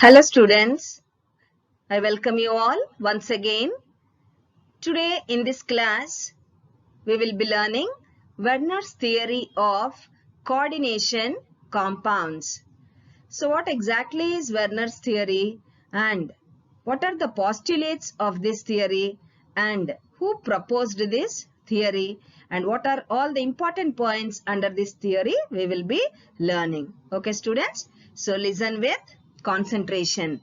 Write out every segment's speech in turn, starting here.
Hello students, I welcome you all once again. Today in this class, we will be learning Werner's theory of coordination compounds. So what exactly is Werner's theory and what are the postulates of this theory and who proposed this theory and what are all the important points under this theory we will be learning. Okay students, so listen with concentration.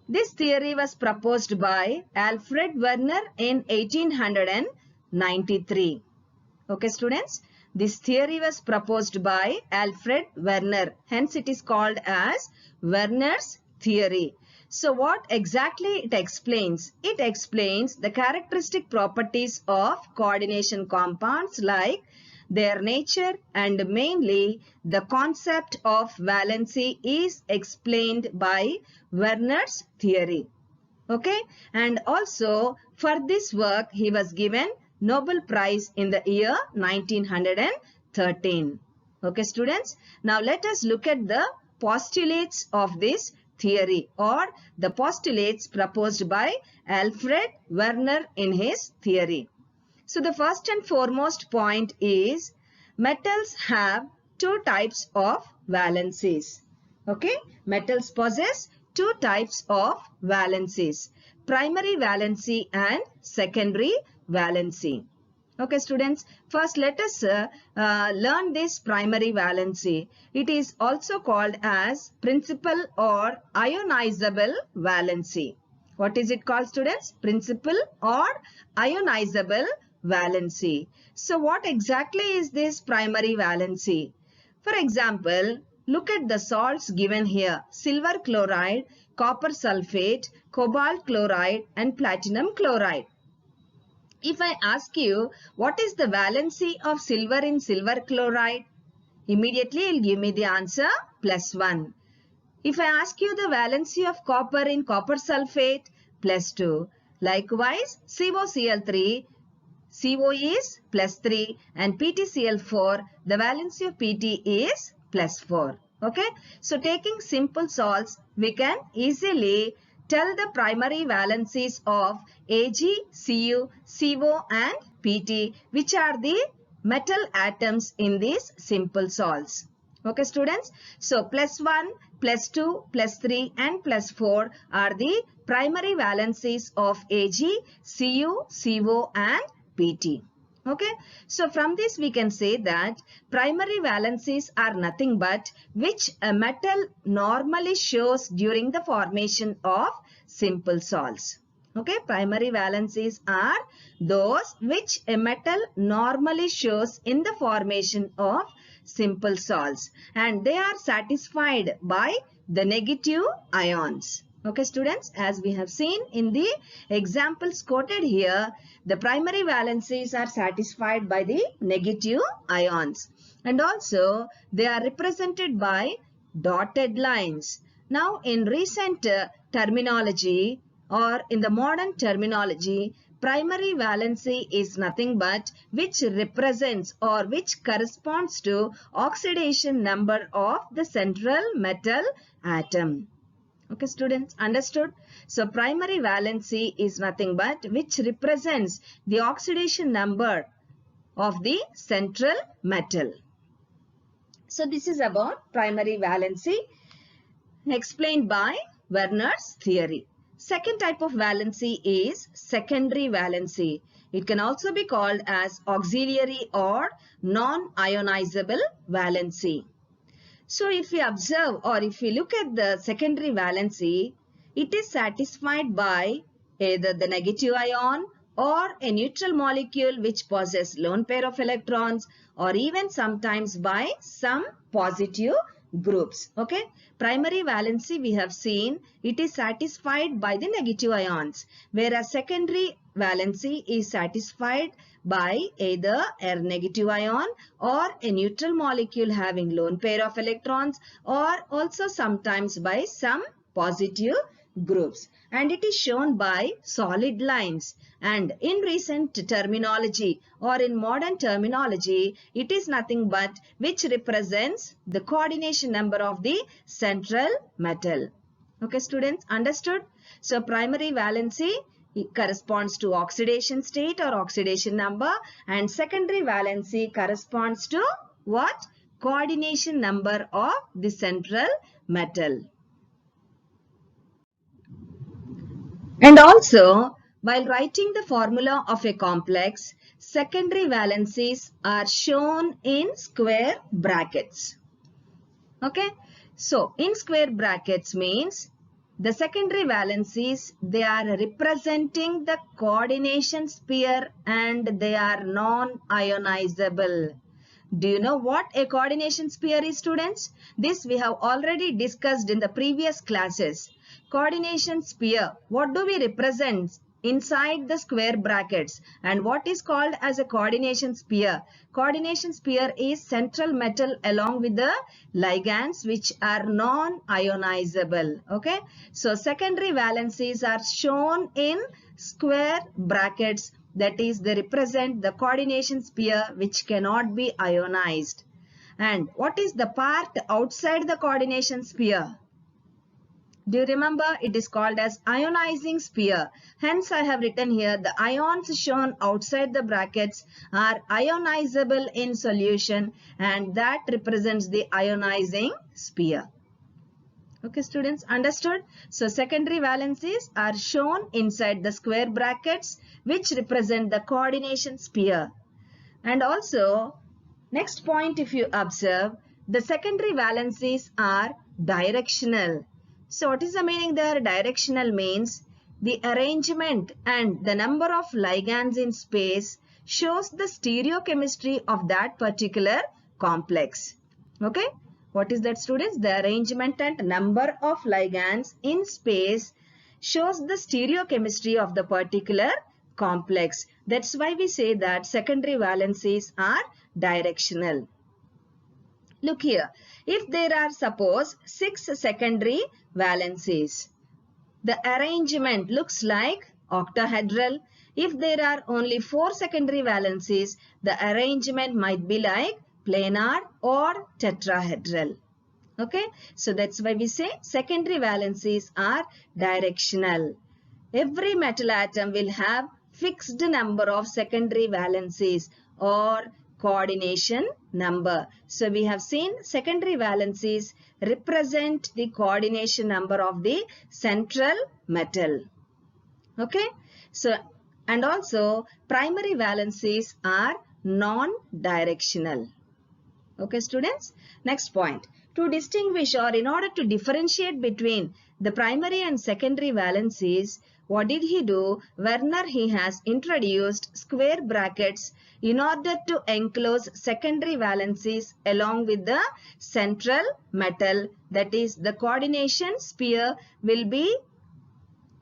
This theory was proposed by Alfred Werner in 1893. Okay, students. This theory was proposed by Alfred Werner. Hence, it is called as Werner's theory. So, what exactly it explains? It explains the characteristic properties of coordination compounds like their nature and mainly the concept of valency is explained by Werner's theory. Okay, and also for this work he was given Nobel Prize in the year 1913. Okay students, now let us look at the postulates of this theory or the postulates proposed by Alfred Werner in his theory. So the first and foremost point is metals have two types of valencies. Okay, metals possess two types of valencies, primary valency and secondary valency. Okay students, first let us learn this primary valency. It is also called as principal or ionizable valency. What is it called students? Principal or ionizable valency. So what exactly is this primary valency? For example, look at the salts given here. Silver chloride, copper sulfate, cobalt chloride and platinum chloride. If I ask you, what is the valency of silver in silver chloride? Immediately you'll give me the answer +1. If I ask you the valency of copper in copper sulfate, +2. Likewise, COCl3, CO is +3 and PtCl4, the valency of Pt is +4. Okay. So taking simple salts, we can easily tell the primary valencies of Ag, Cu, CO and Pt, which are the metal atoms in these simple salts. Okay students, so +1, +2, +3 and +4 are the primary valencies of Ag, Cu, CO and Pt. Okay, so from this we can say that primary valencies are nothing but which a metal normally shows during the formation of simple salts. Okay, primary valencies are those which a metal normally shows in the formation of simple salts and they are satisfied by the negative ions. Okay students, as we have seen in the examples quoted here, the primary valencies are satisfied by the negative ions and also they are represented by dotted lines. Now in recent terminology or in the modern terminology, primary valency is nothing but which represents or which corresponds to oxidation number of the central metal atom. Okay students, understood? So primary valency is nothing but which represents the oxidation number of the central metal. So this is about primary valency explained by Werner's theory. Second type of valency is secondary valency. It can also be called as auxiliary or non-ionizable valency. So if we observe or if we look at the secondary valency, it is satisfied by either the negative ion or a neutral molecule which possesses lone pair of electrons or even sometimes by some positive groups. Okay, primary valency we have seen it is satisfied by the negative ions, whereas secondary valency is satisfied by either a negative ion or a neutral molecule having lone pair of electrons or also sometimes by some positive groups, and it is shown by solid lines. And in recent terminology or in modern terminology, it is nothing but which represents the coordination number of the central metal. Okay, students, understood? So primary valency corresponds to oxidation state or oxidation number, and secondary valency corresponds to what? Coordination number of the central metal. And also, while writing the formula of a complex, secondary valencies are shown in square brackets. Okay, so in square brackets means the secondary valencies, they are representing the coordination sphere and they are non-ionizable. Do you know what a coordination sphere is, students? This we have already discussed in the previous classes. Coordination sphere, what do we represent inside the square brackets and what is called as a coordination sphere? Coordination sphere is central metal along with the ligands which are non-ionizable. Okay, so secondary valencies are shown in square brackets, that is they represent the coordination sphere which cannot be ionized. And what is the part outside the coordination sphere? Do you remember? It is called as ionizing sphere. Hence I have written here the ions shown outside the brackets are ionizable in solution and that represents the ionizing sphere. Okay, students, understood? So secondary valencies are shown inside the square brackets which represent the coordination sphere. And also, next point, if you observe, the secondary valencies are directional. So what is the meaning there? Directional means the arrangement and the number of ligands in space shows the stereochemistry of that particular complex. Okay. What is that, students? The arrangement and number of ligands in space shows the stereochemistry of the particular complex. That's why we say that secondary valencies are directional. Look here. If there are, suppose, 6 secondary valencies, the arrangement looks like octahedral. If there are only 4 secondary valencies, the arrangement might be like planar or tetrahedral. Okay, so that's why we say secondary valencies are directional. Every metal atom will have fixed number of secondary valencies or coordination number. So we have seen secondary valencies represent the coordination number of the central metal. Okay, so and also primary valencies are non-directional. Okay, students. Next point. To distinguish or in order to differentiate between the primary and secondary valencies, what did he do? Werner, he has introduced square brackets in order to enclose secondary valencies along with the central metal, that is the coordination sphere will be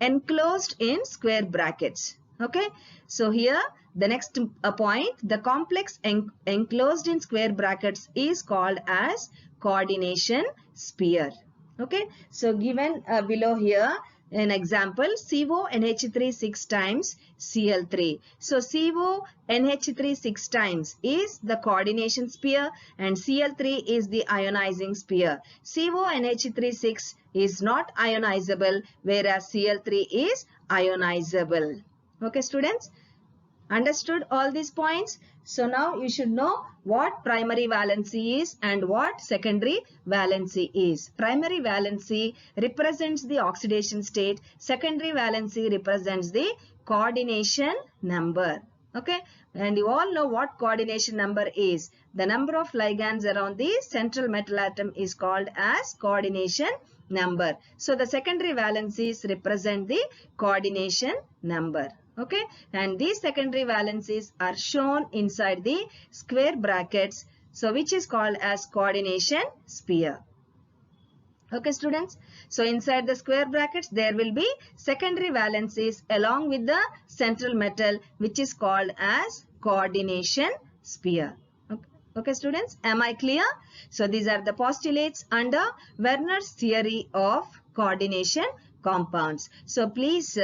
enclosed in square brackets. Okay, so here the next point, the complex enclosed in square brackets is called as coordination sphere. Okay, so given below here an example, CONH3 6 times Cl3. So CONH3 6 times is the coordination sphere and Cl3 is the ionizing sphere. CONH3 6 is not ionizable whereas Cl3 is ionizable. Okay, students, understood all these points? So now you should know what primary valency is and what secondary valency is. Primary valency represents the oxidation state. Secondary valency represents the coordination number. Okay, and you all know what coordination number is. The number of ligands around the central metal atom is called as coordination number. So the secondary valencies represent the coordination number. Okay, and these secondary valencies are shown inside the square brackets, so which is called as coordination sphere. Okay, students, so inside the square brackets there will be secondary valencies along with the central metal which is called as coordination sphere. Okay, students, am I clear? So these are the postulates under Werner's theory of coordination compounds. So please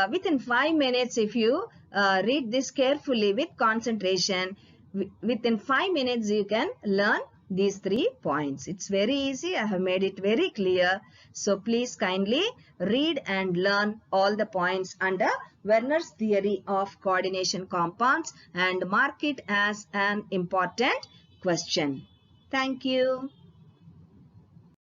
within 5 minutes, if you read this carefully with concentration, within 5 minutes you can learn these 3 points. It's very easy. I have made it very clear. So please kindly read and learn all the points under Werner's theory of coordination compounds and mark it as an important question. Thank you.